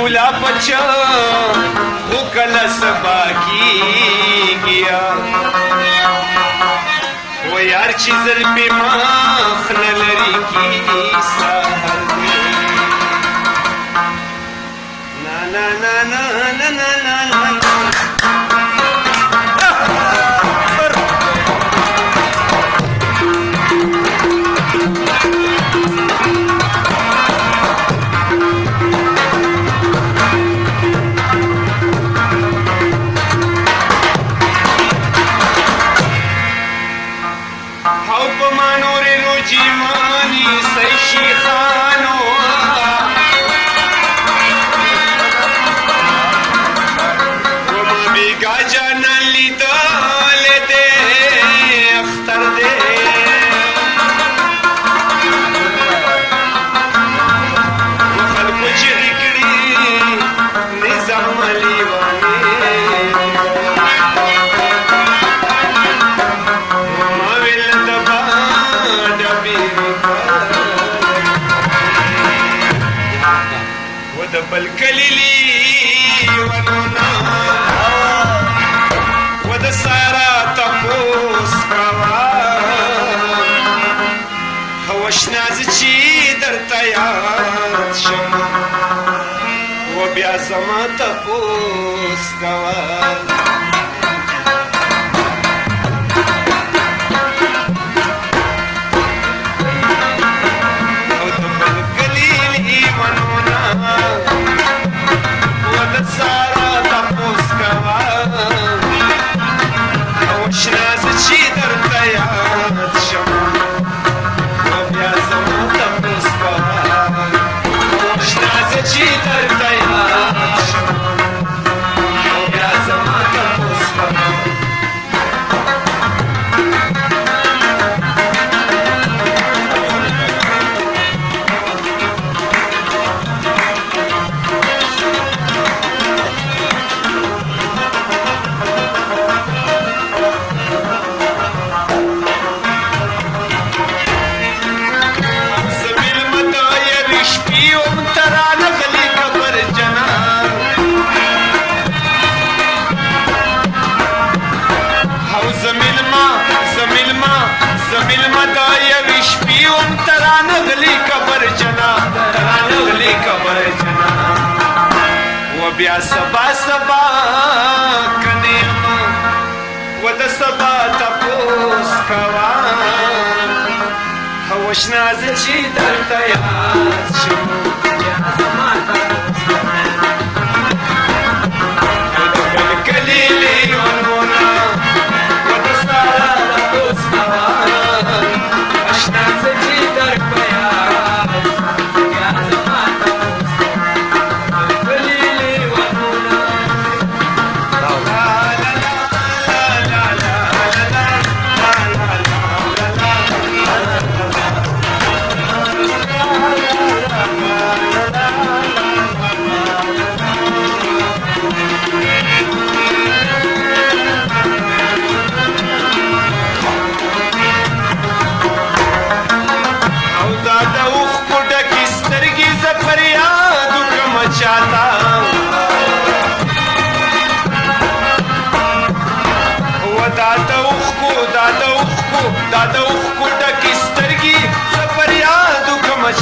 ګلا پچا خو کله سبا کیږي و یار چې زر په مخ نه لري کی سحر دی نا نا نا نا نا نا نا جیمانی سیشی خانو وما بیگا جانا لیدال دے اختر دے وخلق چغکڑی نظام لیوانے بل کلیلی ونونا ود سارا تپوس کوا خوشناز چی در تیاد شما و بیا زما تپوس کوا بیا سبا سبا کنیم و د سبا تپوس کوا هوشناز چی در تیاد شو بیا زما تپوس کوا و د بل کلیلی ونونا و د سارا تپوس کوا هوشناز چی در تیاد بیا زما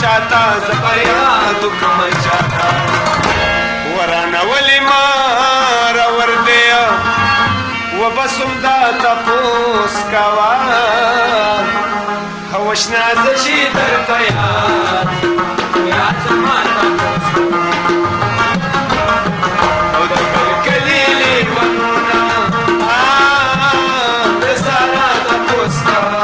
شاتا زفریادو کم شاتا ورانا ولی مارا وردیا و بسم دا تپوس کوا خوشناز چی در تیاد یا زمان تپوس کوا او دو بل کلیلی ونونا بسارا تپوس کوا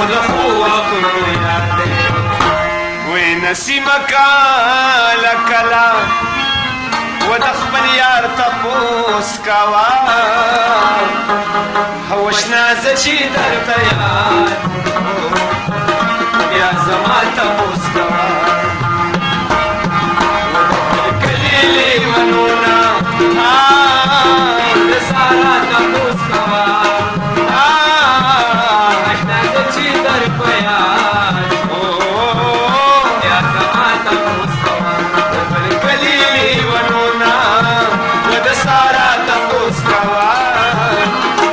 خود خو وختونو یاد دی وې نسیمه کله کله و د خپل یار تپوس کوه هوشنا زه چې درته یاد بیا زما تپوس کوه و د خپل کلي لیونونه د سارا تپوس کوه هوشنا زه چې در په یاد بیا زما تپوس کوه د خپل کلي لیونونه و د سارا تپوس کوه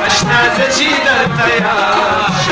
اشنا زه چې درته یاد